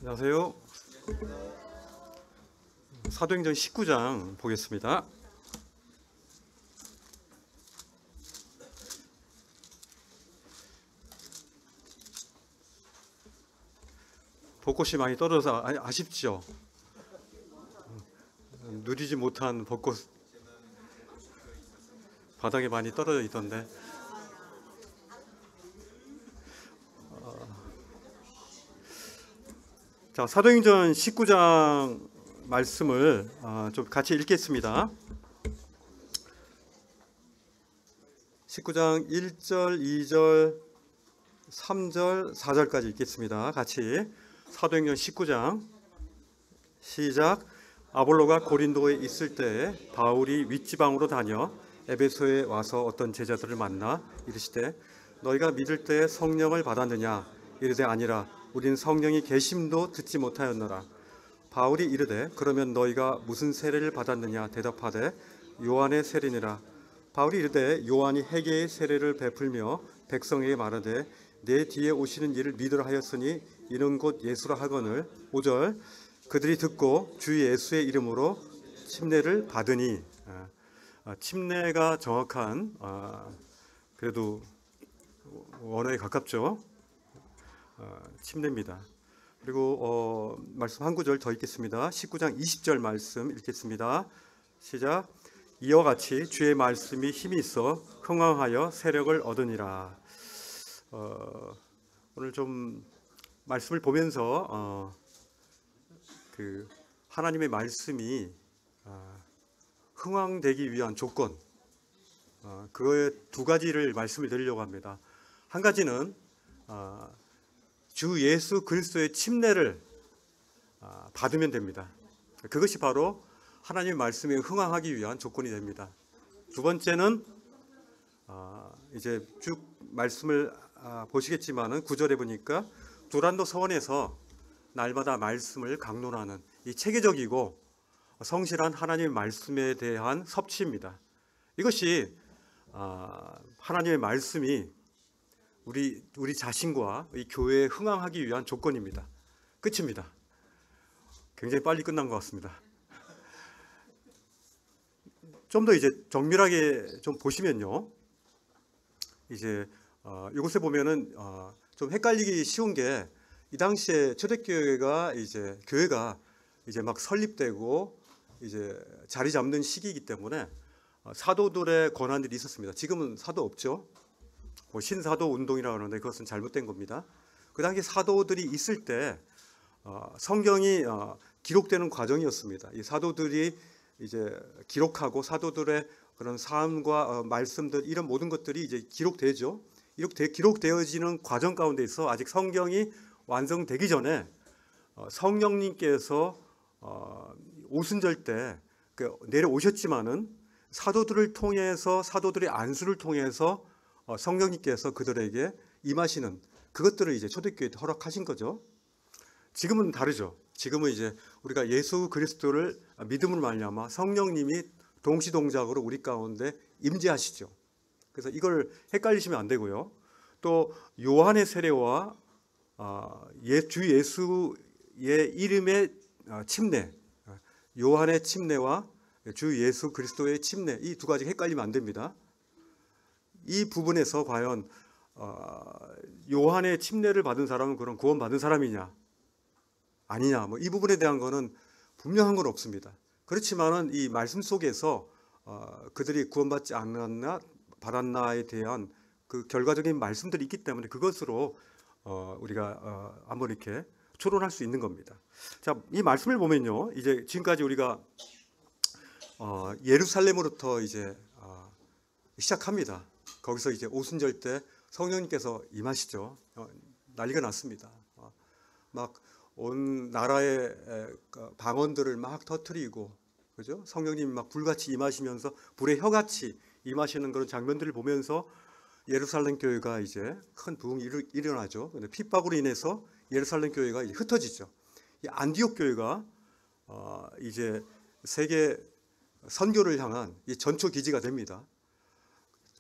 안녕하세요. 사도행전 19장 보겠습니다. 벚꽃이 많이 떨어져서 아쉽죠. 누리지 못한 벚꽃 바닥에 많이 떨어져 있던데, 자, 사도행전 19장 말씀을 좀 같이 읽겠습니다. 19장 1절, 2절, 3절, 4절까지 읽겠습니다. 같이 사도행전 19장 시작. 아볼로가 고린도에 있을 때 바울이 윗지방으로 다녀 에베소에 와서 어떤 제자들을 만나 이르시되 너희가 믿을 때 성령을 받았느냐? 이르되 아니라 우린 성령이 계심도 듣지 못하였노라. 바울이 이르되 그러면 너희가 무슨 세례를 받았느냐? 대답하되 요한의 세례니라. 바울이 이르되 요한이 회개의 세례를 베풀며 백성에게 말하되 내 뒤에 오시는 이를 믿으라 하였으니 이는 곧 예수라 하거늘. 5절 그들이 듣고 주 예수의 이름으로 침례를 받으니. 침례가 정확한 그래도 원어에 가깝죠. 침례입니다. 그리고 말씀 한 구절 더 읽겠습니다. 19장 20절 말씀 읽겠습니다. 시작. 이와 같이 주의 말씀이 힘이 있어 흥왕하여 세력을 얻으니라. 오늘 좀 말씀을 보면서 그 하나님의 말씀이 흥왕되기 위한 조건, 그거의 두 가지를 말씀을 드리려고 합니다. 한 가지는 주 예수 그리스도의 침례를 받으면 됩니다. 그것이 바로 하나님의 말씀에 흥왕하기 위한 조건이 됩니다. 두 번째는 이제 쭉 말씀을 보시겠지만은 9절에 보니까 두란노 서원에서 날마다 말씀을 강론하는 이 체계적이고 성실한 하나님의 말씀에 대한 섭취입니다. 이것이 하나님의 말씀이 우리 자신과 이 교회에 흥왕하기 위한 조건입니다. 끝입니다. 굉장히 빨리 끝난 것 같습니다. 좀 더 이제 정밀하게 좀 보시면요, 이제 이곳에 보면은 좀 헷갈리기 쉬운 게 이 당시에 초대교회가 교회가 막 설립되고 이제 자리 잡는 시기이기 때문에 사도들의 권한들이 있었습니다. 지금은 사도 없죠. 신사도 운동이라고 하는데 그것은 잘못된 겁니다. 그 당시 사도들이 있을 때 성경이 기록되는 과정이었습니다. 이 사도들이 이제 기록하고 사도들의 그런 삶과 말씀들 이런 모든 것들이 이제 기록되죠. 이렇게 기록되어지는 과정 가운데 있어 아직 성경이 완성되기 전에 성령님께서 오순절 때 내려오셨지만은 사도들을 통해서 사도들의 안수를 통해서 성령님께서 그들에게 임하시는 그것들을 이제 초대교회에 허락하신 거죠. 지금은 다르죠. 지금은 이제 우리가 예수 그리스도를 믿음으로 말미암아 성령님이 동시동작으로 우리 가운데 임재하시죠. 그래서 이걸 헷갈리시면 안 되고요. 또 요한의 세례와 주 예수의 이름의 침례, 요한의 침례와 주 예수 그리스도의 침례, 이 두 가지 헷갈리면 안 됩니다. 이 부분에서 과연 요한의 침례를 받은 사람은 그런 구원받은 사람이냐 아니냐, 이 부분에 대한 거는 분명한 건 없습니다. 그렇지만은 이 말씀 속에서 그들이 구원받지 않았나 받았나에 대한 그 결과적인 말씀들이 있기 때문에 그것으로 우리가 한번 이렇게 추론할 수 있는 겁니다. 자, 이 말씀을 보면요, 이제 지금까지 우리가 예루살렘으로부터 이제 시작합니다. 거기서 이제 오순절 때 성령님께서 임하시죠. 난리가 났습니다. 막 온 나라의 방언들을 막 터뜨리고, 그죠? 성령님이 막 불같이 임하시면서 불의 혀같이 임하시는 그런 장면들을 보면서 예루살렘 교회가 이제 큰 부흥이 일어나죠. 근데 핍박으로 인해서 예루살렘 교회가 이제 흩어지죠. 이 안디옥 교회가 이제 세계 선교를 향한 이 전초 기지가 됩니다.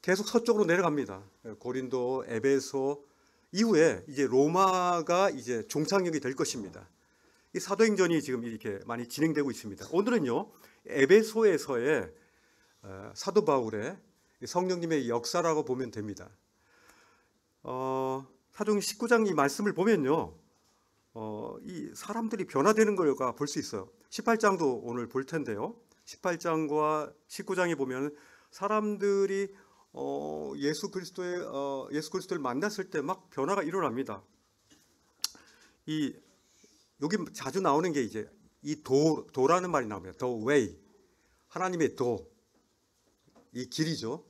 계속 서쪽으로 내려갑니다. 고린도, 에베소 이후에 이제 로마가 이제 종착역이 될 것입니다. 이 사도행전이 지금 이렇게 많이 진행되고 있습니다. 오늘은요, 에베소에서의 사도 바울의 성령님의 역사라고 보면 됩니다. 사도행전 19장 이 말씀을 보면요, 이 사람들이 변화되는 걸 볼 수 있어요. 18장도 오늘 볼 텐데요. 18장과 19장에 보면 사람들이 예수 그리스도를 만났을 때 막 변화가 일어납니다. 여기 자주 나오는 게 이제 이 도라는 말이 나옵니다. The way, 하나님의 도, 이 길이죠.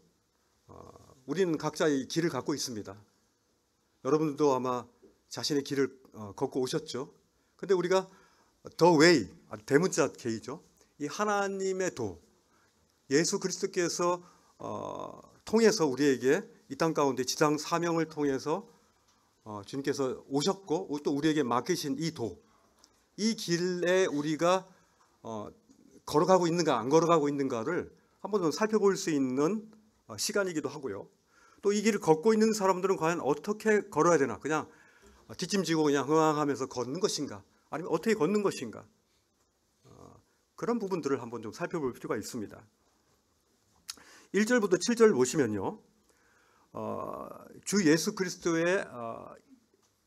우리는 각자 이 길을 갖고 있습니다. 여러분들도 아마 자신의 길을 걷고 오셨죠. 근데 우리가 The way, 대문자 K죠. 이 하나님의 도, 예수 그리스도께서 통해서 우리에게 이 땅 가운데 지상 사명을 통해서 주님께서 오셨고 또 우리에게 맡기신 이 도, 이 길에 우리가 걸어가고 있는가 안 걸어가고 있는가를 한번 좀 살펴볼 수 있는 시간이기도 하고요. 또 이 길을 걷고 있는 사람들은 과연 어떻게 걸어야 되나, 그냥 뒷짐지고 그냥 흥황하면서 걷는 것인가, 아니면 어떻게 걷는 것인가, 그런 부분들을 한번 좀 살펴볼 필요가 있습니다. 1절부터 7절 보시면요, 주 예수 그리스도의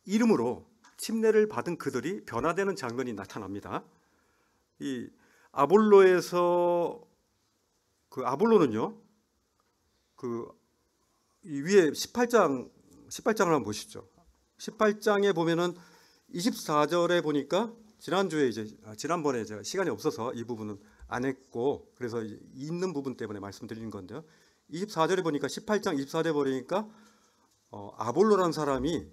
이름으로 침례를 받은 그들이 변화되는 장면이 나타납니다. 이 아볼로에서 아볼로는요, 이 위에 18장을 한번 보시죠. 18장에 보면은 24절에 보니까 지난번에 제가 시간이 없어서 이 부분은 안 했고, 그래서 있는 부분 때문에 말씀드리는 건데요. 24절에 보니까 18장 24절에 보니까 아볼로라는 사람이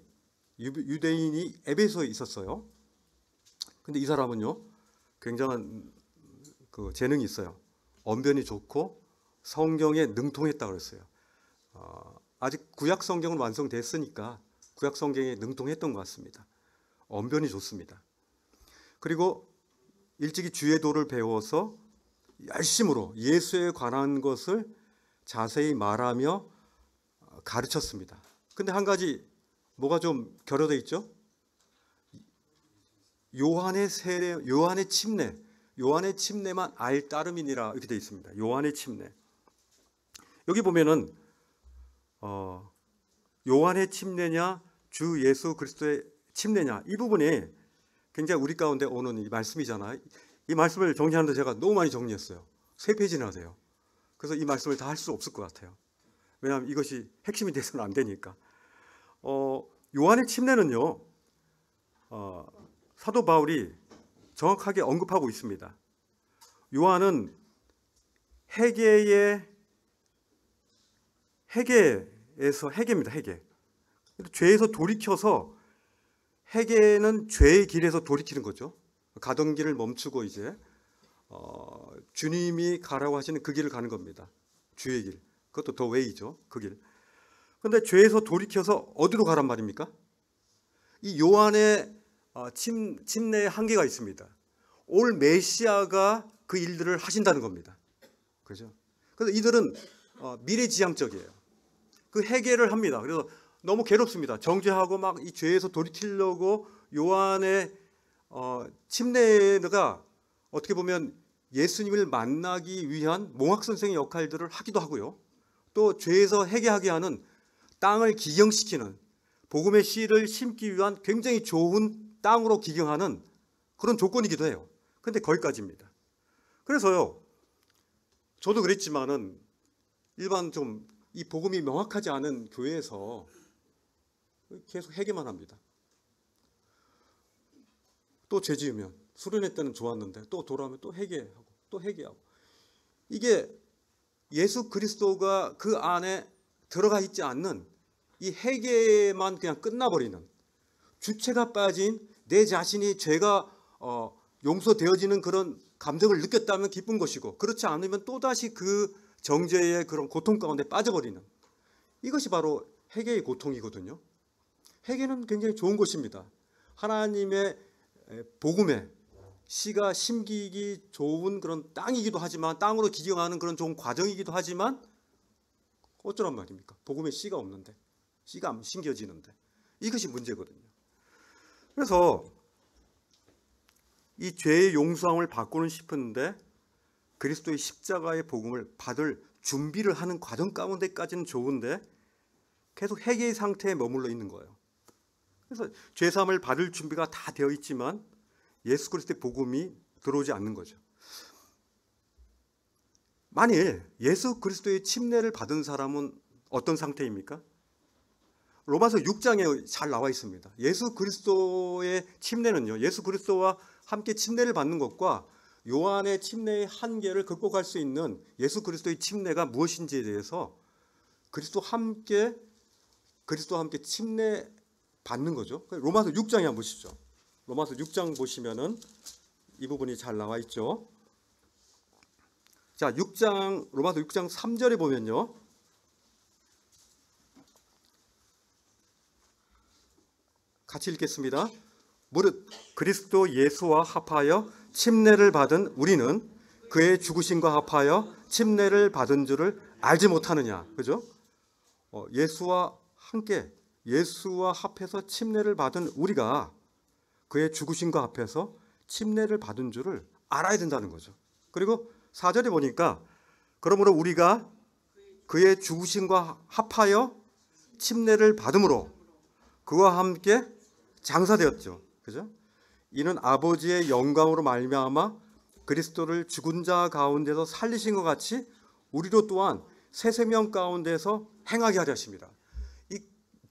유대인이 에베소에 있었어요. 근데 이 사람은요, 굉장한 재능이 있어요. 언변이 좋고 성경에 능통했다고 그랬어요. 아직 구약 성경은 완성됐으니까 구약 성경에 능통했던 것 같습니다. 언변이 좋습니다. 그리고 일찍이 주의 도를 배워서 열심으로 예수에 관한 것을 자세히 말하며 가르쳤습니다. 근데 한 가지 뭐가 좀 결여되어 있죠? 요한의 침례만 알 따름이니라 이렇게 되어 있습니다. 요한의 침례. 여기 보면은 요한의 침례냐 주 예수 그리스도의 침례냐, 이 부분이 굉장히 우리 가운데 오는 이 말씀이잖아요. 이 말씀을 정리하는데 제가 너무 많이 정리했어요. 3페이지나 돼요. 그래서 이 말씀을 다 할 수 없을 것 같아요. 왜냐하면 이것이 핵심이 돼서는 안 되니까. 요한의 침례는요, 사도 바울이 정확하게 언급하고 있습니다. 요한은 회개입니다. 회개. 죄에서 돌이켜서, 회개는 죄의 길에서 돌이키는 거죠. 가던 길을 멈추고 이제 주님이 가라고 하시는 그 길을 가는 겁니다. 주의 길. 그것도 더 웨이죠. 그 길. 그런데 죄에서 돌이켜서 어디로 가란 말입니까? 이 요한의 침례의 한계가 있습니다. 올 메시아가 그 일들을 하신다는 겁니다. 그렇죠? 그래서 이들은 미래지향적이에요. 그 회개를 합니다. 그래서 너무 괴롭습니다. 정죄하고 막 이 죄에서 돌이키려고 요한의 침례가 어떻게 보면 예수님을 만나기 위한 몽학 선생의 역할들을 하기도 하고요. 또 죄에서 회개하게 하는 땅을 기경시키는, 복음의 씨를 심기 위한 굉장히 좋은 땅으로 기경하는 그런 조건이기도 해요. 그런데 거기까지입니다. 그래서요, 저도 그랬지만은 일반 좀 이 복음이 명확하지 않은 교회에서 계속 회개만 합니다. 또 죄 지으면, 수련회 때는 좋았는데 또 돌아오면 또 회개하고 또 회개하고, 이게 예수 그리스도가 그 안에 들어가 있지 않는 이 회개만 그냥 끝나버리는, 주체가 빠진 내 자신이 죄가 용서되어지는 그런 감정을 느꼈다면 기쁜 것이고, 그렇지 않으면 또다시 그 정죄의 그런 고통 가운데 빠져버리는, 이것이 바로 회개의 고통이거든요. 회개는 굉장히 좋은 것입니다. 하나님의 복음의 씨가 심기기 좋은 그런 땅이기도 하지만, 땅으로 기경하는 그런 좋은 과정이기도 하지만, 어쩌란 말입니까? 복음의 씨가 없는데, 씨가 안 심겨지는데, 이것이 문제거든요. 그래서 이 죄의 용서함을 받고는 싶은데 그리스도의 십자가의 복음을 받을 준비를 하는 과정 가운데까지는 좋은데 계속 회개의 상태에 머물러 있는 거예요. 그래서 죄사함을 받을 준비가 다 되어 있지만 예수 그리스도의 복음이 들어오지 않는 거죠. 만일 예수 그리스도의 침례를 받은 사람은 어떤 상태입니까? 로마서 6장에 잘 나와 있습니다. 예수 그리스도의 침례는요, 예수 그리스도와 함께 침례를 받는 것과 요한의 침례의 한계를 극복할 수 있는 예수 그리스도의 침례가 무엇인지에 대해서 그리스도와 함께 침례 받는 거죠. 로마서 6장에 한번 보시죠. 로마서 6장 보시면은 이 부분이 잘 나와 있죠. 자, 로마서 6장 3절에 보면요. 같이 읽겠습니다. 무릇 그리스도 예수와 합하여 침례를 받은 우리는 그의 죽으심과 합하여 침례를 받은 줄을 알지 못하느냐. 그죠? 예수와 합해서 침례를 받은 우리가 그의 죽으심과 합해서 침례를 받은 줄을 알아야 된다는 거죠. 그리고 4절에 보니까 그러므로 우리가 그의 죽으심과 합하여 침례를 받음으로 그와 함께 장사되었죠. 그죠? 이는 아버지의 영광으로 말미암아 그리스도를 죽은 자 가운데서 살리신 것 같이 우리도 또한 새 생명 가운데서 행하게 하려 하십니다. 이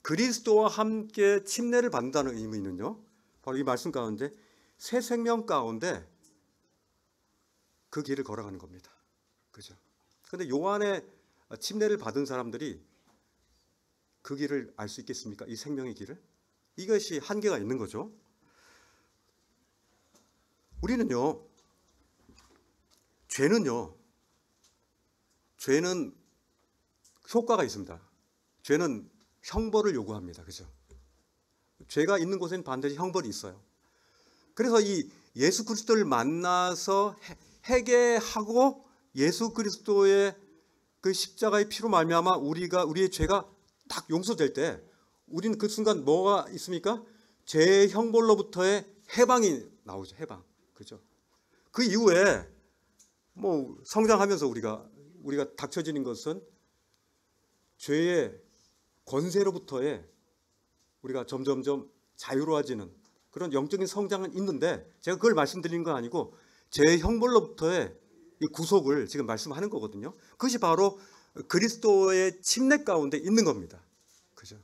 그리스도와 함께 침례를 받는다는 의미는요, 바로 이 말씀 가운데 새 생명 가운데 그 길을 걸어가는 겁니다. 그죠? 근데 요한의 침례를 받은 사람들이 그 길을 알 수 있겠습니까? 이 생명의 길을? 이것이 한계가 있는 거죠. 우리는요, 죄는 효과가 있습니다. 죄는 형벌을 요구합니다. 그죠? 죄가 있는 곳에는 반드시 형벌이 있어요. 그래서 이 예수 그리스도를 만나서 회개하고 예수 그리스도의 그 십자가의 피로 말미암아 우리의 죄가 딱 용서될 때 우리는 그 순간 뭐가 있습니까? 죄의 형벌로부터의 해방이 나오죠. 해방. 그죠? 그 이후에 뭐 성장하면서 우리가 닥쳐지는 것은 죄의 권세로부터의 우리가 점점점 자유로워지는 그런 영적인 성장은 있는데 제가 그걸 말씀드리는 건 아니고 죄의 형벌로부터의 이 구속을 지금 말씀하는 거거든요. 그것이 바로 그리스도의 침례 가운데 있는 겁니다. 그죠?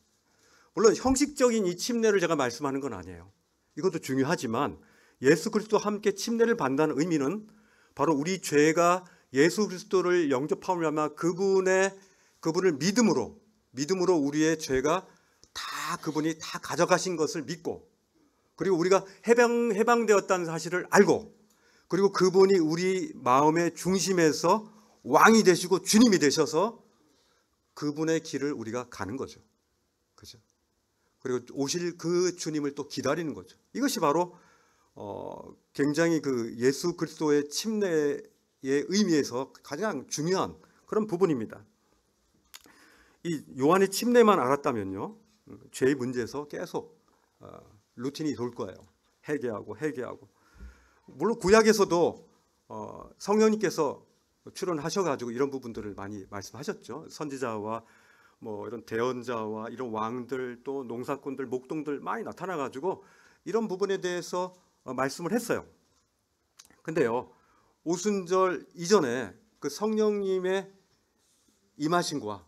물론 형식적인 이 침례를 제가 말씀하는 건 아니에요. 이것도 중요하지만 예수 그리스도와 함께 침례를 받는다는 의미는 바로 우리 죄가 예수 그리스도를 영접함을 하며 그분을 믿음으로 우리의 죄가 다 그분이 다 가져가신 것을 믿고 그리고 우리가 해방되었다는 사실을 알고 그리고 그분이 우리 마음의 중심에서 왕이 되시고 주님이 되셔서 그분의 길을 우리가 가는 거죠. 그죠? 그리고 오실 그 주님을 또 기다리는 거죠. 이것이 바로 굉장히 그 예수 그리스도의 침례의 의미에서 가장 중요한 그런 부분입니다. 이 요한의 침례만 알았다면요, 죄의 문제에서 계속 루틴이 돌 거예요. 회개하고. 물론 구약에서도 성령님께서 출연하셔가지고 이런 부분들을 많이 말씀하셨죠. 선지자와 뭐 이런 대언자와 이런 왕들 또 농사꾼들 목동들 많이 나타나가지고 이런 부분에 대해서 말씀을 했어요. 근데요, 오순절 이전에 그 성령님의 임하심과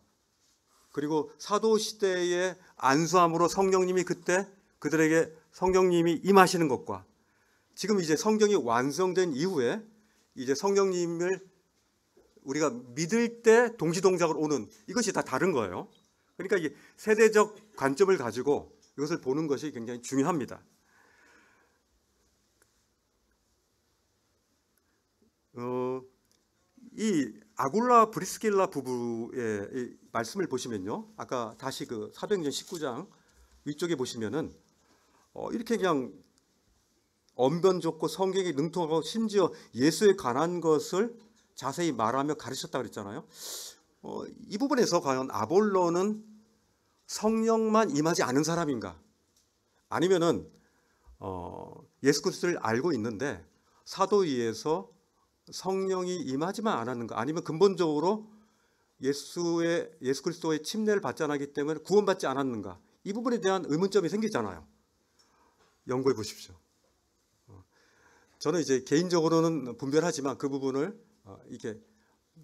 그리고 사도 시대의 안수함으로 성령님이 그때 그들에게 성령님이 임하시는 것과 지금 이제 성경이 완성된 이후에 이제 성령님을 우리가 믿을 때 동시동작으로 오는 이것이 다 다른 거예요. 그러니까 이 세대적 관점을 가지고 이것을 보는 것이 굉장히 중요합니다. 이 아굴라 브리스길라 부부의 이 말씀을 보시면요, 아까 다시 그 사도행전 19장 위쪽에 보시면은 이렇게 그냥 언변 좋고 성경에 능통하고 심지어 예수에 관한 것을 자세히 말하며 가르쳤다 그랬잖아요. 이 부분에서 과연 아볼로는 성령만 임하지 않은 사람인가? 아니면은 예수 그리스도를 알고 있는데 사도위에서 성령이 임하지만 않았는가, 아니면 근본적으로 예수 그리스도의 침례를 받지 않았기 때문에 구원받지 않았는가, 이 부분에 대한 의문점이 생기잖아요. 연구해 보십시오. 저는 이제 개인적으로는 분별하지만 그 부분을 이게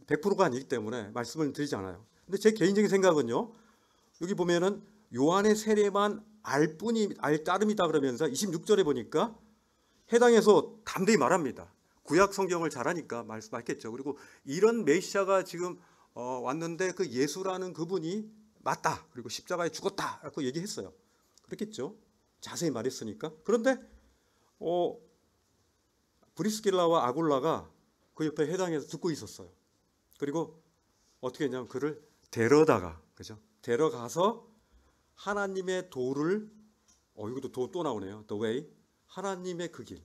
100%가 아니기 때문에 말씀을 드리지 않아요. 근데 제 개인적인 생각은요, 여기 보면은 요한의 세례만 알 따름이다 그러면서 26절에 보니까 해당해서 담대히 말합니다. 구약 성경을 잘 아니까 말씀하겠죠. 그리고 이런 메시아가 지금 왔는데 그 예수라는 그분이 맞다, 그리고 십자가에 죽었다 라고 얘기했어요. 그렇겠죠, 자세히 말했으니까. 그런데 브리스길라와 아굴라가 그 옆에 해당해서 듣고 있었어요. 그리고 어떻게 했냐면 그를 데려다가, 그죠? 데려가서 하나님의 도를, 이것도 도 또 나오네요. The way. 하나님의 그 길,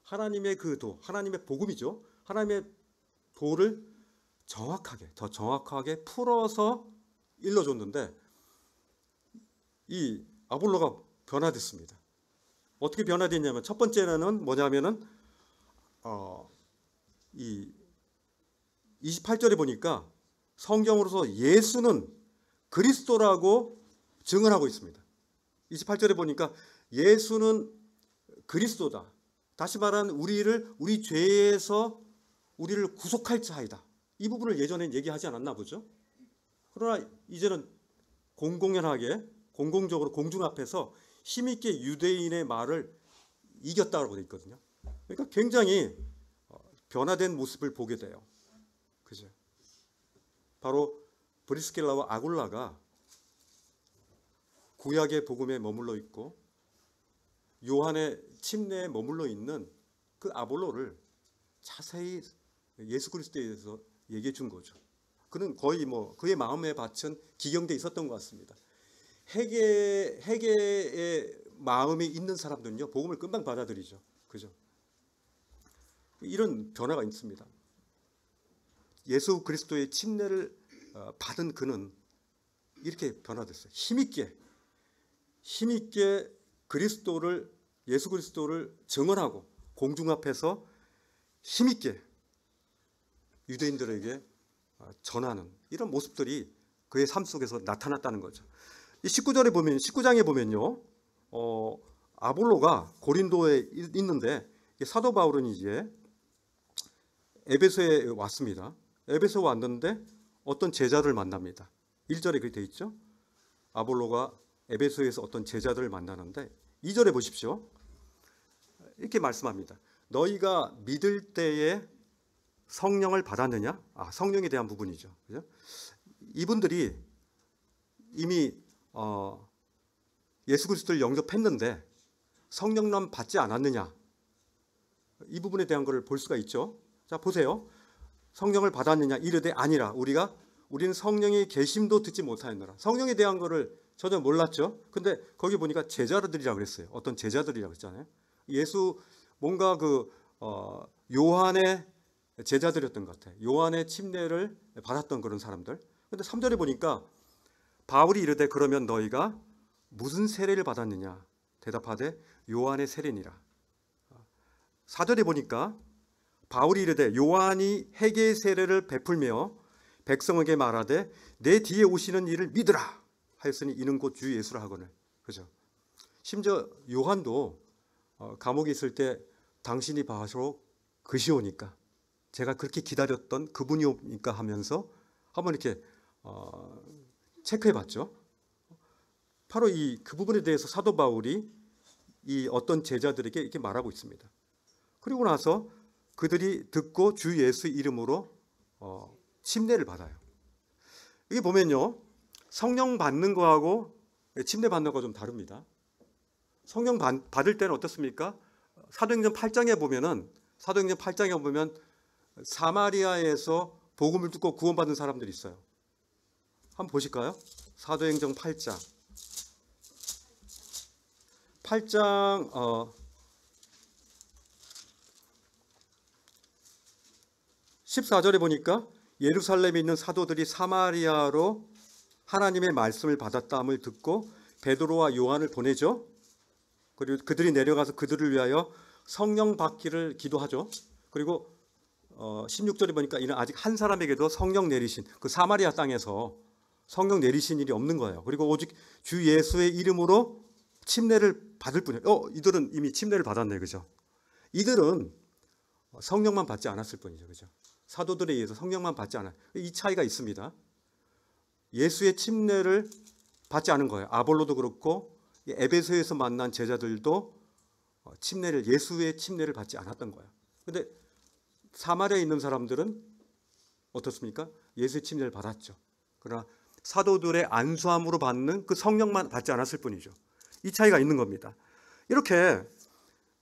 하나님의 그 도, 하나님의 복음이죠. 하나님의 도를 더 정확하게 풀어서 일러줬는데 이 아볼로가 변화됐습니다. 어떻게 변화됐냐면, 첫 번째는 뭐냐면은 이 28절에 보니까 성경으로서 예수는 그리스도라고 증언하고 있습니다. 28절에 보니까 예수는 그리스도다. 다시 말하면 우리 죄에서 우리를 구속할 자이다. 이 부분을 예전엔 얘기하지 않았나 보죠. 그러나 이제는 공공적으로 공중 앞에서 힘있게 유대인의 말을 이겼다고 되어 있거든요. 그러니까 굉장히 변화된 모습을 보게 돼요. 그죠? 바로 브리스길라와 아굴라가 구약의 복음에 머물러 있고 요한의 침례에 머물러 있는 그 아볼로를 자세히 예수 그리스도에 대해서 얘기해 준 거죠. 그는 거의 그의 마음에 바친 기경돼 있었던 것 같습니다. 회개의 마음이 있는 사람들은요, 복음을 금방 받아들이죠. 그죠? 이런 변화가 있습니다. 예수 그리스도의 침례를 받은 그는 이렇게 변화됐어요. 힘있게 예수 그리스도를 증언하고 공중 앞에서 힘있게 유대인들에게 전하는 이런 모습들이 그의 삶 속에서 나타났다는 거죠. 이 19장에 보면요, 아볼로가 고린도에 있는데 사도 바울은 이제 에베소에 왔습니다. 에베소 왔는데 어떤 제자를 만납니다. 1절에 그렇게 되어 있죠. 아볼로가 에베소에서 어떤 제자들을 만나는데 2절에 보십시오. 이렇게 말씀합니다. 너희가 믿을 때에 성령을 받았느냐? 성령에 대한 부분이죠. 그죠? 이분들이 이미 예수 그리스도를 영접했는데 성령만 받지 않았느냐? 이 부분에 대한 것을 볼 수가 있죠. 자, 보세요. 성령을 받았느냐? 이르되 아니라 우리는 성령의 계심도 듣지 못하였노라. 성령에 대한 것을 전혀 몰랐죠. 근데 거기 보니까 제자들이라고 그랬어요. 어떤 제자들이라고 했잖아요. 뭔가 요한의 제자들이었던 것 같아요. 요한의 침례를 받았던 그런 사람들. 근데 3절에 보니까 바울이 이르되 그러면 너희가 무슨 세례를 받았느냐? 대답하되 요한의 세례니라. 4절에 보니까 바울이 이르되 요한이 회개의 세례를 베풀며 백성에게 말하되 내 뒤에 오시는 이를 믿으라 하였으니 이는 곧 주 예수라 하거늘. 그죠? 심지어 요한도 감옥에 있을 때 당신이 바로 그시오니까, 제가 그렇게 기다렸던 그분이 오니까 하면서 한번 이렇게 체크해 봤죠. 바로 그 부분에 대해서 사도 바울이 이 어떤 제자들에게 이렇게 말하고 있습니다. 그리고 나서 그들이 듣고 주 예수 이름으로 침례를 받아요. 여기 보면요, 성령 받는 거하고 침례 받는 거 좀 다릅니다. 성령 받을 때는 어떻습니까? 사도행전 8장에 보면 사마리아에서 복음을 듣고 구원받은 사람들이 있어요. 한번 보실까요? 사도행전 8장 14절에 보니까 예루살렘에 있는 사도들이 사마리아로 하나님의 말씀을 받았다함을 듣고 베드로와 요한을 보내죠. 그리고 그들이 내려가서 그들을 위하여 성령 받기를 기도하죠. 그리고 16절에 보니까 이는 아직 한 사람에게도 성령 내리신 그 사마리아 땅에서 성령 내리신 일이 없는 거예요. 그리고 오직 주 예수의 이름으로 침례를 받을 뿐이에요. 이들은 이미 침례를 받았네, 그죠? 이들은 성령만 받지 않았을 뿐이죠, 그죠? 사도들에 의해서 성령만 받지 않아요. 이 차이가 있습니다. 예수의 침례를 받지 않은 거예요. 아볼로도 그렇고 에베소에서 만난 제자들도 침례를 예수의 침례를 받지 않았던 거예요. 근데 사마리아에 있는 사람들은 어떻습니까? 예수의 침례를 받았죠. 그러나 사도들의 안수함으로 받는 그 성령만 받지 않았을 뿐이죠. 이 차이가 있는 겁니다. 이렇게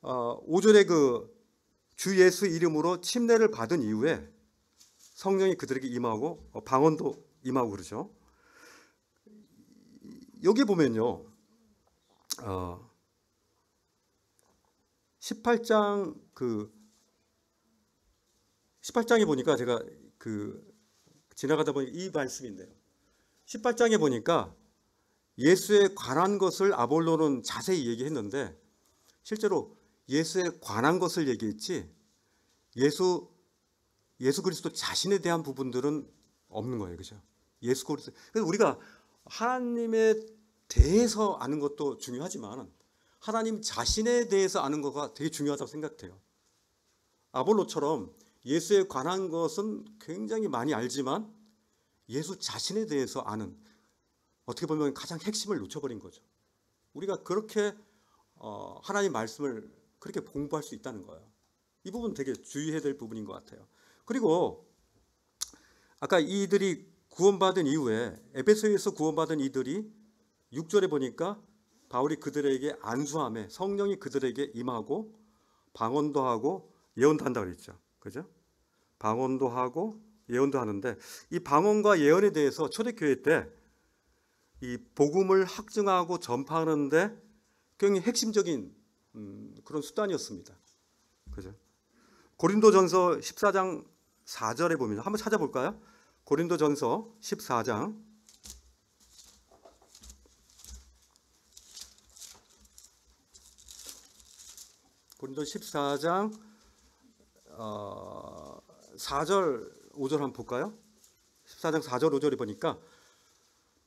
5절에 그 주 예수 이름으로 침례를 받은 이후에 성령이 그들에게 임하고 방언도 임하고 그러죠. 여기 보면요, 18장 18장에 보니까 제가 지나가다 보니 이 말씀인데요. 18장에 보니까 예수에 관한 것을 아볼로는 자세히 얘기했는데 실제로 예수에 관한 것을 얘기했지 예수 그리스도 자신에 대한 부분들은 없는 거예요, 그죠? 예수 그리스도. 그래서 우리가 하나님에 대해서 아는 것도 중요하지만 하나님 자신에 대해서 아는 거가 되게 중요하다고 생각해요. 아볼로처럼 예수에 관한 것은 굉장히 많이 알지만 예수 자신에 대해서 아는, 어떻게 보면 가장 핵심을 놓쳐버린 거죠. 우리가 그렇게 하나님 말씀을 그렇게 공부할 수 있다는 거예요. 이 부분 되게 주의해야 될 부분인 것 같아요. 그리고 아까 이들이 구원받은 이후에 에베소에서 구원받은 이들이 6절에 보니까 바울이 그들에게 안수함에 성령이 그들에게 임하고 방언도 하고 예언도 한다고 그랬죠. 그죠? 방언도 하고 예언도 하는데 이 방언과 예언에 대해서 초대교회 때 이 복음을 확증하고 전파하는데 굉장히 핵심적인 그런 수단이었습니다. 그죠? 고린도전서 14장 4절에 보면 한번 찾아볼까요? 고린도전서 14장 고린도 14장 4절 5절 한번 볼까요? 14장 4절 5절에 보니까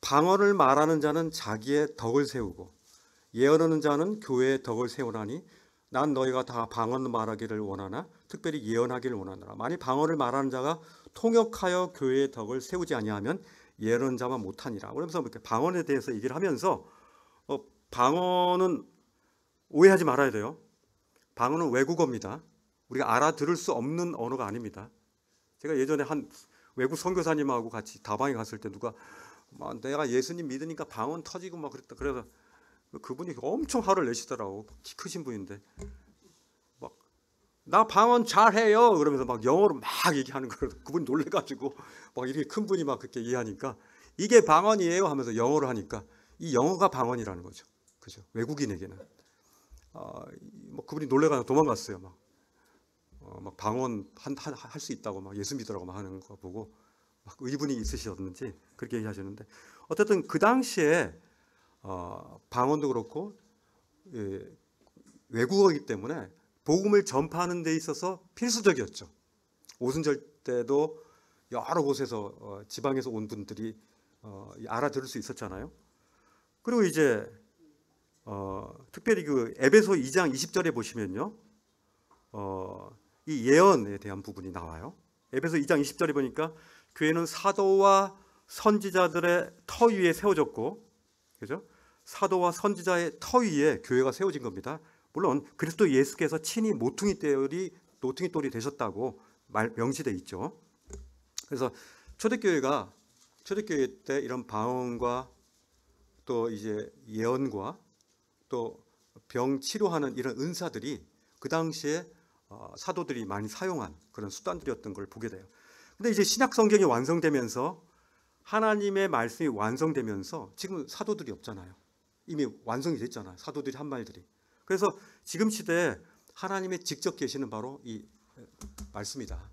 방언을 말하는 자는 자기의 덕을 세우고 예언하는 자는 교회의 덕을 세우나니 난 너희가 다 방언 말하기를 원하나 특별히 예언하기를 원하노라. 만일 방언을 말하는 자가 통역하여 교회의 덕을 세우지 아니하면 예언하는 자만 못하니라. 그러면서 이렇게 방언에 대해서 얘기를 하면서 방언은 오해하지 말아야 돼요. 방언은 외국어입니다. 우리가 알아들을 수 없는 언어가 아닙니다. 제가 예전에 한 외국 선교사님하고 같이 다방에 갔을 때 누가 내가 예수님 믿으니까 방언 터지고 막 그랬다. 그래서 그분이 엄청 화를 내시더라고. 키 크신 분인데 막 나 방언 잘해요. 그러면서 막 영어로 막 얘기하는 거예요. 그분이 놀래가지고 막 이렇게 큰 분이 막 그렇게 이해하니까 이게 방언이에요 하면서 영어로 하니까 이 영어가 방언이라는 거죠. 그죠? 외국인에게는 뭐 그분이 놀래가지고 도망갔어요. 막 방언 할 수 있다고 막 예수 믿으라고 막 하는 거 보고 막 의분이 있으셨는지 그렇게 얘기하셨는데 어쨌든 그 당시에 방언도 그렇고 외국어이기 때문에 복음을 전파하는 데 있어서 필수적이었죠. 오순절 때도 여러 곳에서 지방에서 온 분들이 알아들을 수 있었잖아요. 그리고 이제 특별히 그 에베소 2장 20절에 보시면요, 이 예언에 대한 부분이 나와요. 에베소 2장 20절에 보니까 교회는 사도와 선지자들의 터 위에 세워졌고, 그죠? 사도와 선지자의 터 위에 교회가 세워진 겁니다. 물론 그리스도 예수께서 친히 모퉁이 돌이 되셨다고 명시돼 있죠. 그래서 초대교회 때 이런 방언과 또 이제 예언과 또 병 치료하는 이런 은사들이 그 당시에 사도들이 많이 사용한 그런 수단들이었던 걸 보게 돼요. 근데 이제 신약 성경이 완성되면서 하나님의 말씀이 완성되면서 지금 사도들이 없잖아요. 이미 완성이 됐잖아요. 사도들이 한 말들이. 그래서 지금 시대에 하나님의 직접 계시는 바로 이 말씀이다.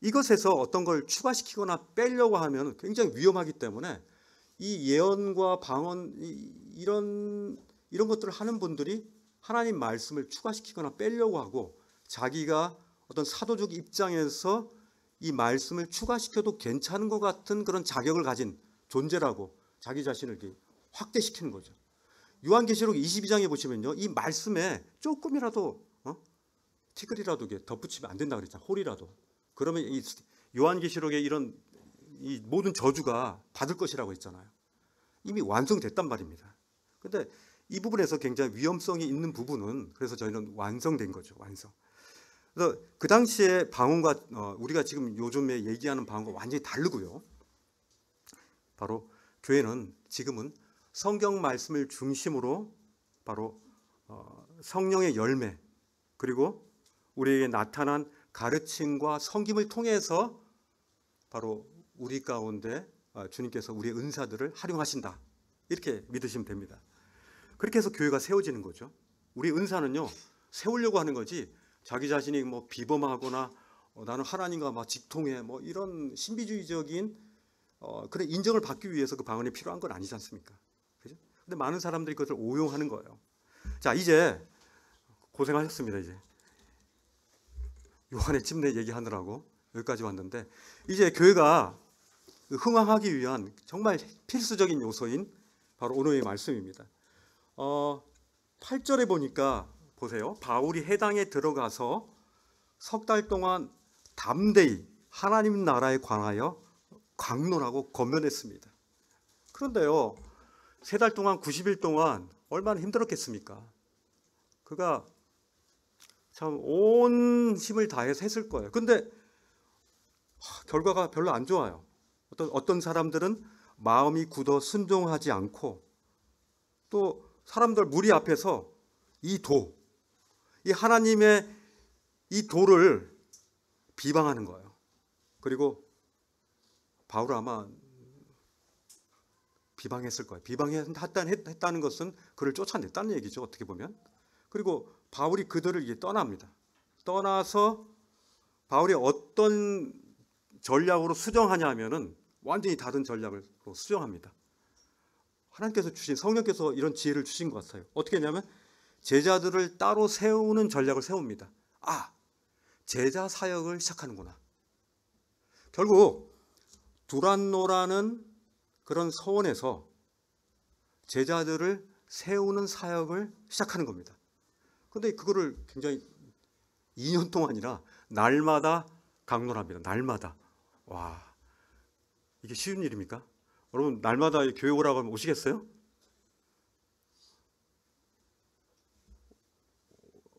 이것에서 어떤 걸 추가시키거나 빼려고 하면 굉장히 위험하기 때문에 이 예언과 방언 이런 이런 것들을 하는 분들이 하나님 말씀을 추가시키거나 빼려고 하고 자기가 어떤 사도적 입장에서 이 말씀을 추가시켜도 괜찮은 것 같은 그런 자격을 가진 존재라고 자기 자신을 이렇게 확대시키는 거죠. 요한계시록 22장에 보시면요, 이 말씀에 조금이라도 티끌이라도 덧붙이면 안 된다 그랬잖아요. 홀이라도. 그러면 이 요한계시록의 이런 이 모든 저주가 받을 것이라고 했잖아요. 이미 완성됐단 말입니다. 근데 이 부분에서 굉장히 위험성이 있는 부분은 그래서 저희는 완성된 거죠. 완성. 그래서 그 당시에 방언과 우리가 지금 요즘에 얘기하는 방언과 완전히 다르고요. 바로 교회는 지금은 성경 말씀을 중심으로 바로 성령의 열매 그리고 우리에게 나타난 가르침과 섬김을 통해서 바로 우리 가운데 주님께서 우리의 은사들을 활용하신다. 이렇게 믿으시면 됩니다. 그렇게 해서 교회가 세워지는 거죠. 우리 은사는요, 세우려고 하는 거지 자기 자신이 뭐 비범하거나 나는 하나님과 막 직통해 뭐 이런 신비주의적인 그런 인정을 받기 위해서 그 방언이 필요한 건 아니지 않습니까? 그죠? 근데 많은 사람들이 그것을 오용하는 거예요. 자, 이제 고생하셨습니다. 이제 요한의 침례 얘기하느라고 여기까지 왔는데 이제 교회가 흥황하기 위한 정말 필수적인 요소인 바로 오늘의 말씀입니다. 8절에 보니까 보세요. 바울이 해당에 들어가서 석 달 동안 담대히 하나님 나라에 관하여 강론하고 권면했습니다. 그런데요, 3달 동안 90일 동안 얼마나 힘들었겠습니까? 그가 참 온 힘을 다해서 했을 거예요. 근데 결과가 별로 안 좋아요. 어떤 사람들은 마음이 굳어 순종하지 않고 또 사람들 무리 앞에서 이 하나님의 이 도를 비방하는 거예요. 그리고 바울은 아마 비방했을 거예요. 비방했다는 것은 그를 쫓아냈다는 얘기죠. 어떻게 보면. 그리고 바울이 그들을 이제 떠납니다. 떠나서 바울이 어떤 전략으로 수정하냐 하면은 완전히 다른 전략을 수정합니다. 하나님께서 주신 성령께서 이런 지혜를 주신 것 같아요. 어떻게 했냐면 제자들을 따로 세우는 전략을 세웁니다. 제자 사역을 시작하는구나. 결국 두란노라는 그런 서원에서 제자들을 세우는 사역을 시작하는 겁니다. 그런데 그거를 굉장히 2년 동안이나 날마다 강론합니다. 날마다. 와, 이게 쉬운 일입니까? 여러분 날마다 교회 오라고 하면 오시겠어요?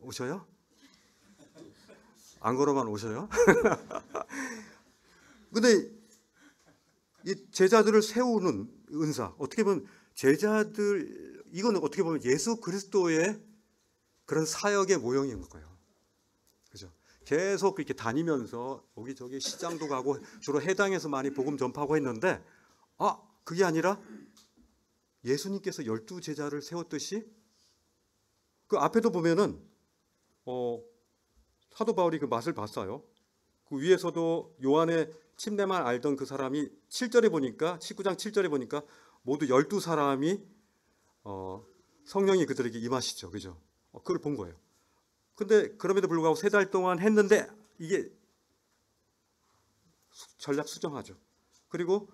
오셔요? 안 걸어만 오셔요? 근데 이 제자들을 세우는 은사, 어떻게 보면 이거는 어떻게 보면 예수 그리스도의 그런 사역의 모형인 거예요. 그죠? 계속 이렇게 다니면서 여기저기 시장도 가고 주로 해당에서 많이 복음 전파하고 했는데 그게 아니라 예수님께서 12제자를 세웠듯이 그 앞에도 보면은 사도 바울이 그 맛을 봤어요. 그 위에서도 요한의 침례만 알던 그 사람이 7절에 보니까 19장 7절에 보니까 모두 12사람이 성령이 그들에게 임하시죠. 그죠? 그걸 본 거예요. 근데 그럼에도 불구하고 3달 동안 했는데 이게 전략 수정하죠. 그리고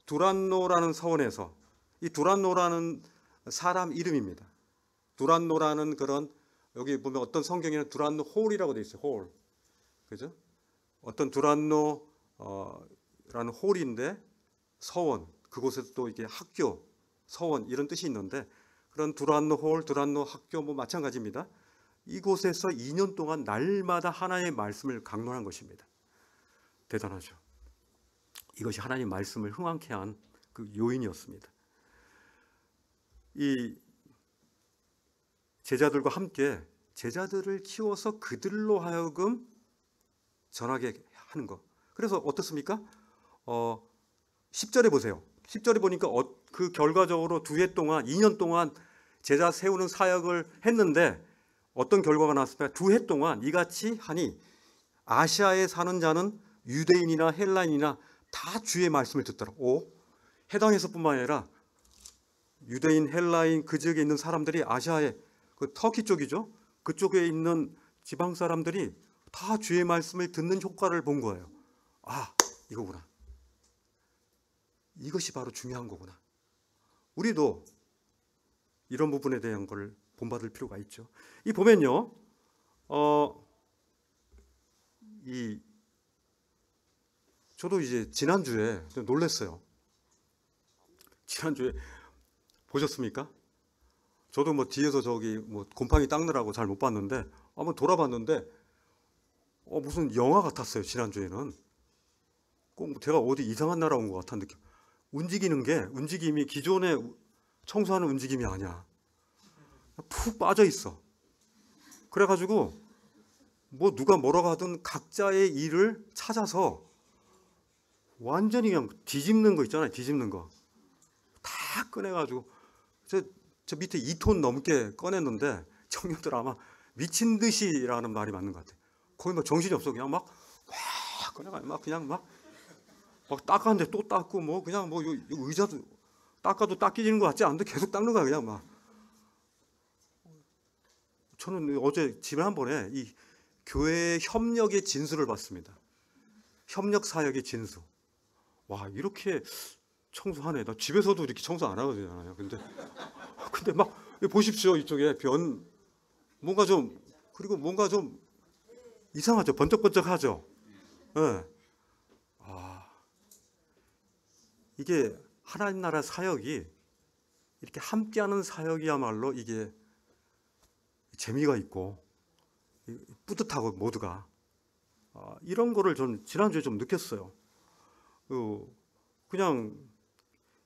두란노라는 서원에서 이 두란노라는 사람 이름입니다. 두란노라는 그런 여기 보면 어떤 성경에는 두란노 홀이라고 되어 있어요. 홀. 그죠? 어떤 두란노 라는 홀인데 서원, 그곳에서 또 이게 학교, 서원 이런 뜻이 있는데 그런 두란노 홀, 두란노 학교 뭐 마찬가지입니다. 이곳에서 2년 동안 날마다 하나님의 말씀을 강론한 것입니다. 대단하죠. 이것이 하나님 말씀을 흥황케 한 그 요인이었습니다. 이 제자들과 함께 제자들을 키워서 그들로 하여금 전하게 하는 것. 그래서 어떻습니까? 10절에 보세요. 10절에 보니까 그 결과적으로 2년 동안 제자 세우는 사역을 했는데 어떤 결과가 나왔습니까? 2해 동안 이같이 하니 아시아에 사는 자는 유대인이나 헬라인이나 다 주의 말씀을 듣더라. 해당에서뿐만 아니라 유대인, 헬라인 그 지역에 있는 사람들이 아시아의 그 터키 쪽이죠. 그쪽에 있는 지방 사람들이 다 주의 말씀을 듣는 효과를 본 거예요. 아, 이거구나. 이것이 바로 중요한 거구나. 우리도 이런 부분에 대한 걸 본받을 필요가 있죠. 이 보면요, 저도 이제 지난주에 좀 놀랐어요. 지난주에 보셨습니까? 저도 뭐 뒤에서 저기 뭐 곰팡이 닦느라고 잘 못 봤는데 한번 돌아봤는데 무슨 영화 같았어요. 지난주에는 꼭 제가 어디 이상한 나라 온 것 같은 느낌. 움직임이 기존에 청소하는 움직임이 아니야. 푹 빠져 있어. 그래가지고 뭐 누가 뭐라고 하든 각자의 일을 찾아서 완전히 그냥 뒤집는 거 있잖아요. 뒤집는 거 다 꺼내가지고 저 밑에 2톤 넘게 꺼냈는데 청년들 아마 미친 듯이라는 말이 맞는 것 같아요. 거의 뭐 정신이 없어. 그냥 막 꺼내가 막 그냥 막 닦았는데 또 닦고 뭐 그냥 뭐 의자도 닦아도 닦이는 것 같지 않은데 계속 닦는 거야 그냥 막. 저는 어제 집에 한 번에 이 교회 협력의 진수를 봤습니다. 협력 사역의 진수. 와, 이렇게 청소하네. 나 집에서도 이렇게 청소 안 하거든요. 근데 막 보십시오. 이쪽에 뭔가 좀 이상하죠. 번쩍번쩍하죠. 네. 이게 하나님 나라 사역이 이렇게 함께하는 사역이야말로 이게 재미가 있고 뿌듯하고 모두가 이런 거를 전 지난주에 좀 느꼈어요. 그냥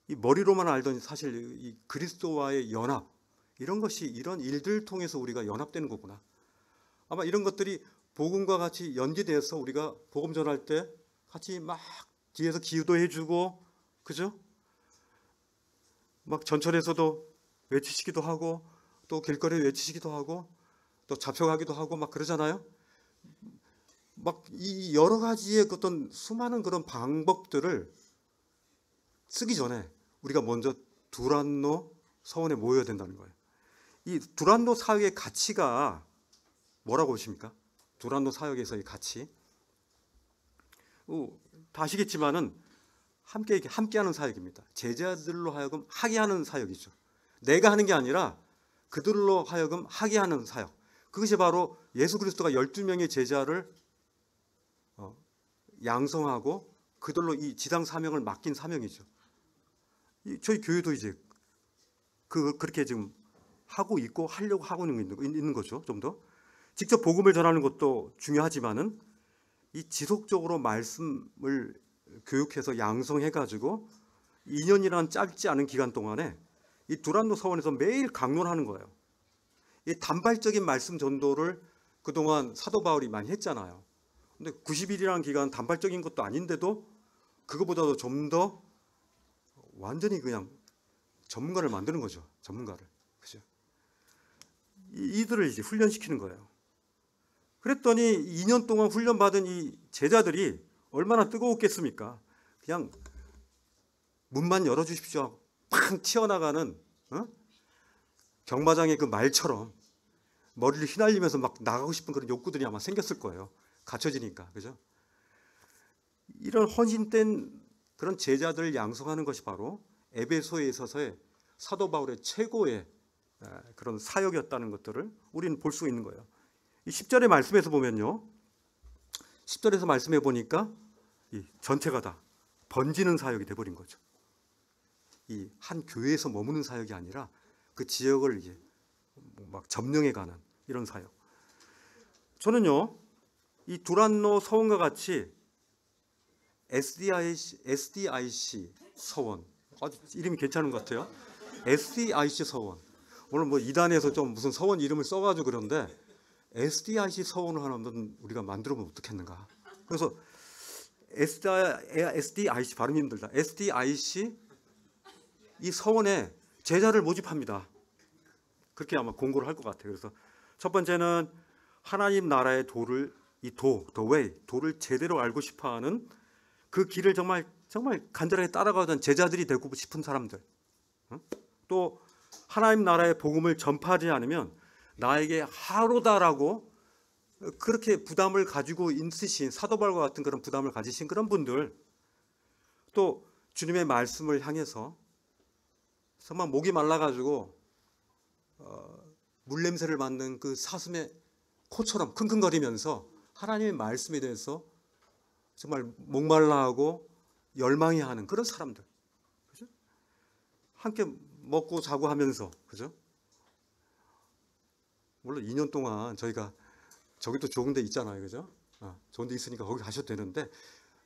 이 머리로만 알던 사실 이 그리스도와의 연합 이런 것이 이런 일들을 통해서 우리가 연합되는 거구나. 아마 이런 것들이 복음과 같이 연계돼서 우리가 복음 전할 때 같이 막 뒤에서 기도해주고 그죠? 막 전철에서도 외치시기도 하고 또 길거리에 외치시기도 하고 또 잡혀가기도 하고 막 그러잖아요. 막 이 여러 가지의 어떤 수많은 그런 방법들을 쓰기 전에 우리가 먼저 두란노 서원에 모여야 된다는 거예요. 이 두란노 사역의 가치가 뭐라고 보십니까? 두란노 사역에서의 가치. 다 아시겠지만은 함께하는 사역입니다. 제자들로 하여금 하게 하는 사역이죠. 내가 하는 게 아니라 그들로 하여금 하게 하는 사역. 그것이 바로 예수 그리스도가 12명의 제자를 양성하고 그들로 이 지상 사명을 맡긴 사명이죠. 저희 교회도 이제 그렇게 지금 하고 있고 하려고 하고 있는 거죠. 좀 더 직접 복음을 전하는 것도 중요하지만은 이 지속적으로 말씀을 교육해서 양성해가지고 2년이라는 짧지 않은 기간 동안에 이 두란노 서원에서 매일 강론을 하는 거예요. 이 단발적인 말씀 전도를 그동안 사도 바울이 많이 했잖아요. 근데 90일이라는 기간 단발적인 것도 아닌데도 그거보다도 좀 더 완전히 그냥 전문가를 만드는 거죠. 전문가를. 그죠? 이들을 이제 훈련시키는 거예요. 그랬더니 2년 동안 훈련받은 이 제자들이 얼마나 뜨거웠겠습니까? 그냥 문만 열어주십시오. 팡 튀어나가는 경마장의 그 말처럼 머리를 휘날리면서 막 나가고 싶은 그런 욕구들이 아마 생겼을 거예요. 갇혀지니까. 그죠? 이런 헌신된 그런 제자들을 양성하는 것이 바로 에베소에 있어서의 사도 바울의 최고의 그런 사역이었다는 것들을 우리는 볼 수 있는 거예요. 이 10절의 말씀에서 보면요. 10절에서 말씀해 보니까 이 전체가 다 번지는 사역이 돼버린 거죠. 이 한 교회에서 머무는 사역이 아니라 그 지역을 이제 막 점령해가는 이런 사역. 저는요, 이 두란노 서원과 같이 SDIC 서원, 아주 이름이 괜찮은 것 같아요. SDIC 서원. 오늘 뭐 이단에서 좀 무슨 서원 이름을 써가지고 그런데 SDIC 서원을 하나 우리가 만들어보면 어떻겠는가. 그래서 SDIC 발음이 힘들다. SDIC 이 서원에 제자를 모집합니다. 그렇게 아마 공고를 할 것 같아요. 그래서 첫 번째는 하나님 나라의 도를 the way, 도를 제대로 알고 싶어하는 그 길을 정말 간절하게 따라가던 제자들이 되고 싶은 사람들. 또 하나님 나라의 복음을 전파하지 않으면 나에게 하루다라고 그렇게 부담을 가지고 있으신 사도 바울과 같은 그런 부담을 가지신 그런 분들, 또 주님의 말씀을 향해서 정말 목이 말라가지고 물냄새를 맡는 그 사슴의 코처럼 킁킁거리면서 하나님의 말씀에 대해서 정말 목말라하고 열망해하는 그런 사람들, 그죠? 함께 먹고 자고 하면서, 그죠? 물론 2년 동안 저희가 저기도 좋은 데 있잖아요, 그죠? 좋은 데 있으니까 거기 가셔도 되는데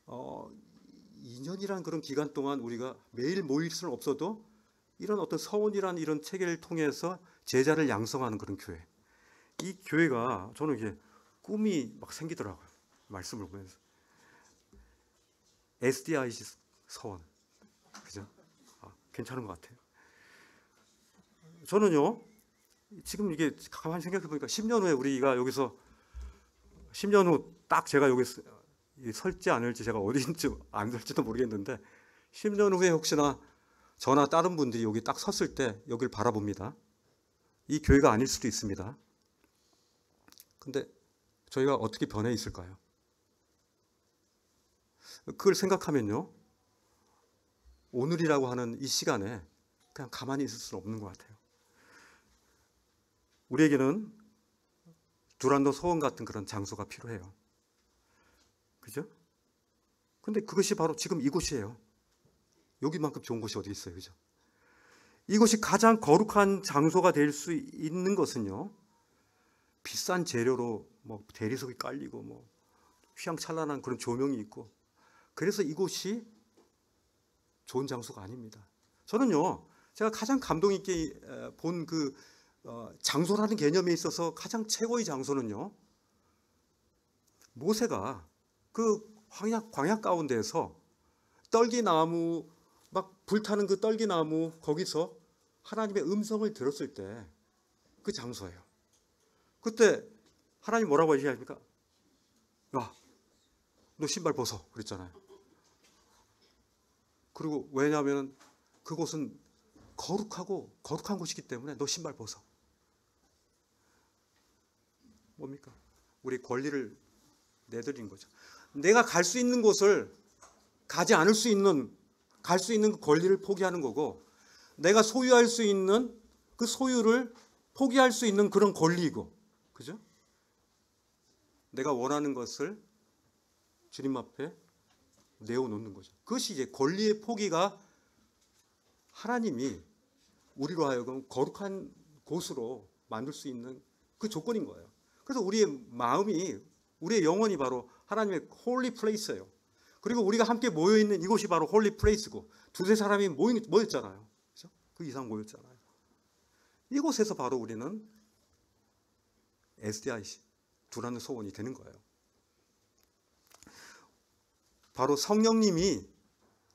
2년이란 그런 기간 동안 우리가 매일 모일 수는 없어도 이런 어떤 서원이라는 이런 체계를 통해서 제자를 양성하는 그런 교회, 이 교회가 저는 이게 꿈이 막 생기더라고요. 말씀을 보면서 SDIC 서원, 그죠? 괜찮은 것 같아요. 저는요, 지금 이게 가만히 생각해 보니까 10년 후에 우리가 여기서 10년 후 딱 제가 여기 설지 않을지, 제가 어디인지 안 설지도 모르겠는데 10년 후에 혹시나 저나 다른 분들이 여기 딱 섰을 때 여기를 바라봅니다. 이 교회가 아닐 수도 있습니다. 근데 저희가 어떻게 변해 있을까요? 그걸 생각하면요, 오늘이라고 하는 이 시간에 그냥 가만히 있을 수는 없는 것 같아요. 우리에게는 두란노 소원 같은 그런 장소가 필요해요. 그죠? 근데 그것이 바로 지금 이곳이에요. 여기만큼 좋은 곳이 어디 있어요, 그죠? 이곳이 가장 거룩한 장소가 될 수 있는 것은요, 비싼 재료로 뭐 대리석이 깔리고 뭐 휘황찬란한 그런 조명이 있고, 그래서 이곳이 좋은 장소가 아닙니다. 저는요, 제가 가장 감동 있게 본 그 장소라는 개념에 있어서 가장 최고의 장소는요, 모세가 그 광야 가운데에서 떨기나무, 막 불타는 그 떨기나무 거기서 하나님의 음성을 들었을 때 그 장소예요. 그때 하나님 뭐라고 얘기합니까? 야, 너 신발 벗어 그랬잖아요. 그리고 왜냐하면 그곳은 거룩한 곳이기 때문에 너 신발 벗어. 뭡니까? 우리 권리를 내드린 거죠. 내가 갈 수 있는 곳을 가지 않을 수 있는, 갈 수 있는 권리를 포기하는 거고, 내가 소유할 수 있는 그 소유를 포기할 수 있는 그런 권리이고, 그죠? 내가 원하는 것을 주님 앞에 내어놓는 거죠. 그것이 이제 권리의 포기가 하나님이 우리로 하여금 거룩한 곳으로 만들 수 있는 그 조건인 거예요. 그래서 우리의 마음이, 우리의 영혼이 바로 하나님의 홀리 플레이스예요. 그리고 우리가 함께 모여있는 이곳이 바로 홀리 플레이스고, 두세 사람이 모였잖아요. 그렇죠? 그 이상 모였잖아요. 이곳에서 바로 우리는 SDIC, 두란노 소원이 되는 거예요. 바로 성령님이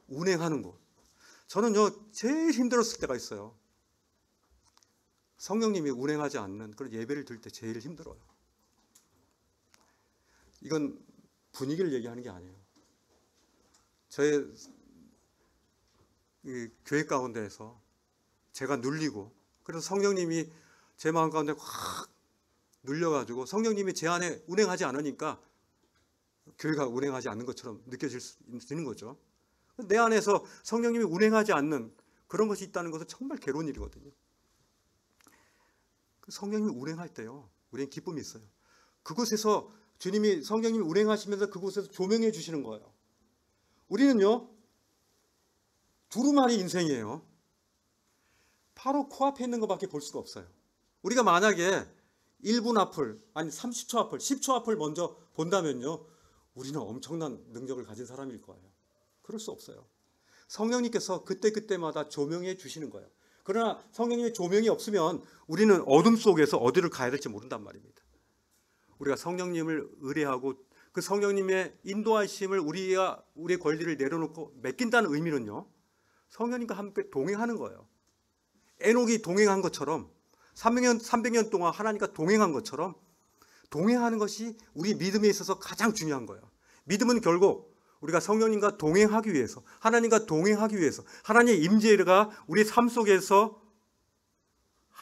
운행하는 곳. 저는요, 제일 힘들었을 때가 있어요. 성령님이 운행하지 않는 그런 예배를 드릴 때 제일 힘들어요. 이건 분위기를 얘기하는 게 아니에요. 저의 교회 가운데에서 제가 눌리고, 그래서 성령님이 제 마음 가운데 확 눌려가지고 성령님이 제 안에 운행하지 않으니까 교회가 운행하지 않는 것처럼 느껴지는 거죠. 내 안에서 성령님이 운행하지 않는 그런 것이 있다는 것은 정말 괴로운 일이거든요. 성령님이 운행할 때요, 우리는 기쁨이 있어요. 그곳에서 주님이, 성령님이 운행하시면서 그곳에서 조명해 주시는 거예요. 우리는요, 두루마리 인생이에요. 바로 코앞에 있는 것밖에 볼 수가 없어요. 우리가 만약에 1분 앞을, 아니 30초 앞을, 10초 앞을 먼저 본다면요, 우리는 엄청난 능력을 가진 사람일 거예요. 그럴 수 없어요. 성령님께서 그때그때마다 조명해 주시는 거예요. 그러나 성령님의 조명이 없으면 우리는 어둠 속에서 어디를 가야 될지 모른단 말입니다. 우리가 성령님을 의뢰하고 그 성령님의 인도하심을 우리의 권리를 내려놓고 맡긴다는 의미는요, 성령님과 함께 동행하는 거예요. 에녹이 동행한 것처럼 300년 동안 하나님과 동행한 것처럼 동행하는 것이 우리 믿음에 있어서 가장 중요한 거예요. 믿음은 결국 우리가 성령님과 동행하기 위해서, 하나님과 동행하기 위해서, 하나님의 임재가 우리 삶 속에서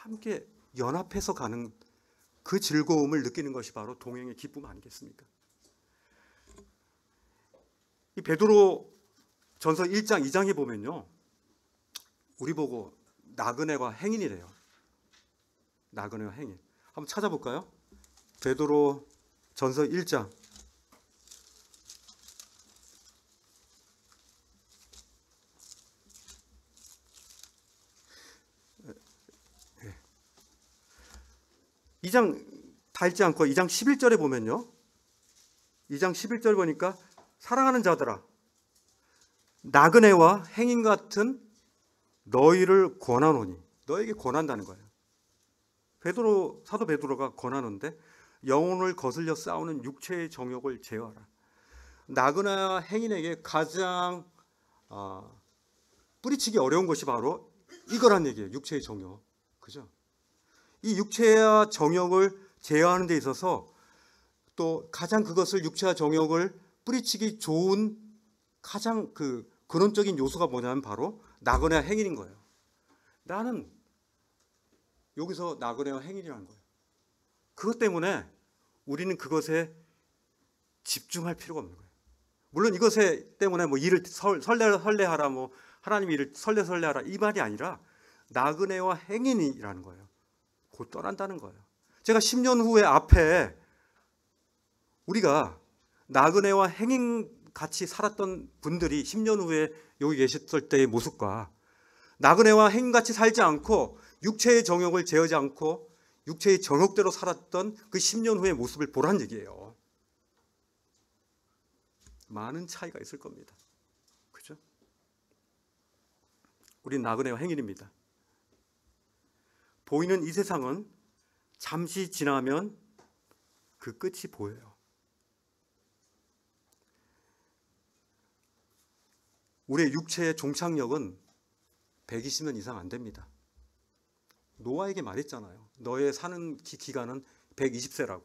함께 연합해서 가는 그 즐거움을 느끼는 것이 바로 동행의 기쁨 아니겠습니까? 이 베드로 전서 1장 2장에 보면요, 우리 보고 나그네와 행인이래요. 나그네와 행인. 한번 찾아볼까요? 베드로 전서 1장. 네. 2장 다 읽지 않고 2장 11절에 보면요, 2장 11절 보니까 사랑하는 자들아, 나그네와 행인 같은 너희를 권하노니, 너에게 권한다는 거예요. 사도 베드로가 권하는데, 영혼을 거슬려 싸우는 육체의 정욕을 제어하라. 나그네와 행인에게 가장 뿌리치기 어려운 것이 바로 이거란 얘기예요. 육체의 정욕. 그죠? 이 육체와 정욕을 제어하는 데 있어서 또 가장 그것을 육체와 정욕을 뿌리치기 좋은 가장 그 근원적인 요소가 뭐냐면 바로 나그네와 행인인 거예요. 나는 여기서 나그네와 행인이라는 거예요. 그것 때문에 우리는 그것에 집중할 필요가 없는 거예요. 물론 이것에 때문에 뭐 일을 설레하라, 뭐 하나님 일을 설레하라 이 말이 아니라 나그네와 행인이라는 거예요. 곧 떠난다는 거예요. 제가 10년 후에 앞에 우리가 나그네와 행인 같이 살았던 분들이 10년 후에 여기 계셨을 때의 모습과 나그네와 행인같이 살지 않고 육체의 정욕을 제어하지 않고 육체의 정욕대로 살았던 그 10년 후의 모습을 보란 얘기예요. 많은 차이가 있을 겁니다. 그죠? 우린 나그네와 행인입니다. 보이는 이 세상은 잠시 지나면 그 끝이 보여요. 우리의 육체의 종착역은 120년 이상 안 됩니다. 노아에게 말했잖아요. 너의 사는 기간은 120세라고.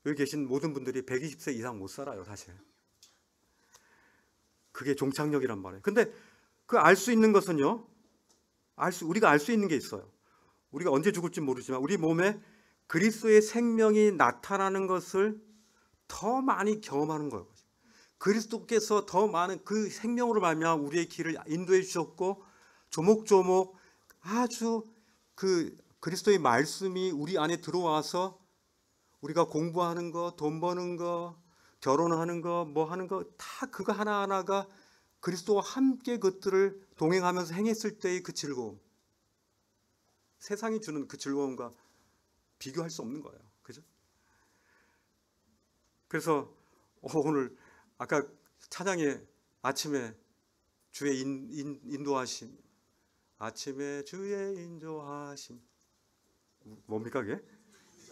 여기 계신 모든 분들이 120세 이상 못 살아요, 사실. 그게 종착역이란 말이에요. 근데 그 알 수 있는 것은요, 우리가 알 수 있는 게 있어요. 우리가 언제 죽을지 모르지만 우리 몸에 그리스도의 생명이 나타나는 것을 더 많이 경험하는 거예요. 그리스도께서 더 많은 그 생명으로 말미암아 우리의 길을 인도해 주셨고, 조목조목 아주 그 그리스도의 말씀이 우리 안에 들어와서 우리가 공부하는 거, 돈 버는 거, 결혼하는 거, 뭐 하는 거 다 그거 하나하나가 그리스도와 함께 그것들을 동행하면서 행했을 때의 그 즐거움, 세상이 주는 그 즐거움과 비교할 수 없는 거예요. 그죠? 그래서 오늘 아까 찬양에 아침에 주의 인도하심, 아침에 주의 인도하심, 뭡니까 그게?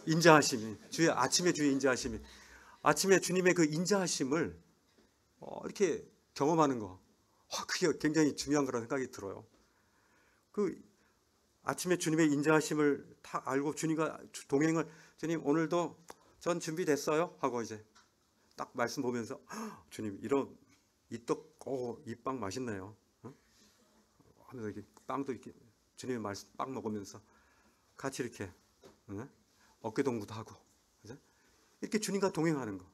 인자하심이, 아침에 주의 인자하심이, 아침에 주님의 그 인자하심을 이렇게 경험하는 거, 그게 굉장히 중요한 거라는 생각이 들어요. 그 아침에 주님의 인자하심을 다 알고 주님과 동행을, 주님 오늘도 전 준비됐어요 하고 이제 딱 말씀 보면서, 주님 이런 이 떡, 이 빵 맛있네요. 하면서 이렇게 빵도 이렇게 주님의 말씀 빵 먹으면서 같이 이렇게 어깨동무도 하고, 그죠? 이렇게 주님과 동행하는 거,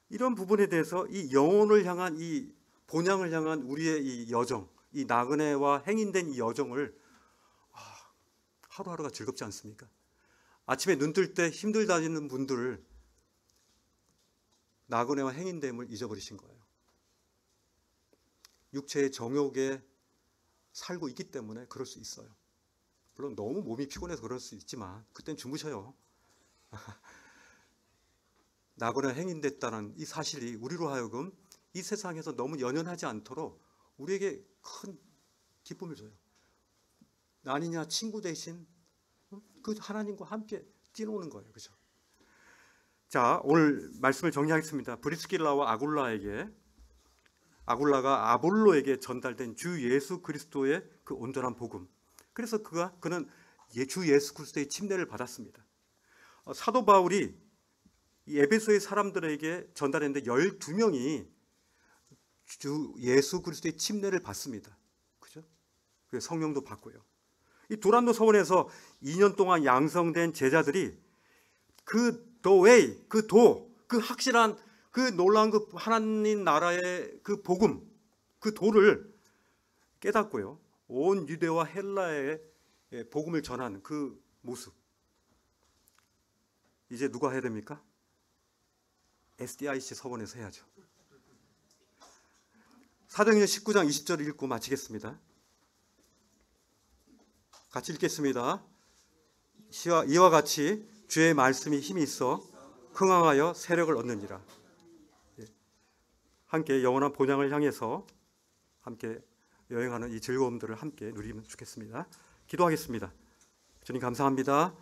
이런 부분에 대해서 이 영혼을 향한, 이 본향을 향한 우리의 이 여정, 이 나그네와 행인된 이 여정을 하루하루가 즐겁지 않습니까? 아침에 눈 뜰 때 힘들다는 분들을 나그네와 행인됨을 잊어버리신 거예요. 육체의 정욕에 살고 있기 때문에 그럴 수 있어요. 물론 너무 몸이 피곤해서 그럴 수 있지만 그땐 주무셔요. 나그네 행인됐다는 이 사실이 우리로 하여금 이 세상에서 너무 연연하지 않도록 우리에게 큰 기쁨을 줘요. 아니냐 친구 대신 그 하나님과 함께 뛰노는 거예요. 그죠? 자, 오늘 말씀을 정리하겠습니다. 브리스길라와 아굴라가 아볼로에게 전달된 주 예수 그리스도의 그 온전한 복음. 그래서 그는 주 예수 그리스도의 침례를 받았습니다. 사도 바울이 이 에베소의 사람들에게 전달했는데 12명이 주 예수 그리스도의 침례를 받습니다. 그죠? 성령도 받고요. 이 두란노 서원에서 2년 동안 양성된 제자들이 그 the way, 그 확실한 그 놀라운 그 하나님 나라의 그 복음, 그 도를 깨닫고요. 온 유대와 헬라의 복음을 전하는 그 모습. 이제 누가 해야 됩니까? SDIC 서원에서 해야죠. 사도행전 19장 20절 읽고 마치겠습니다. 같이 읽겠습니다. 이와 같이 주의 말씀이 힘이 있어 흥황하여 세력을 얻느니라. 함께 영원한 본향을 향해서 함께 여행하는 이 즐거움들을 함께 누리면 좋겠습니다. 기도하겠습니다. 주님 감사합니다.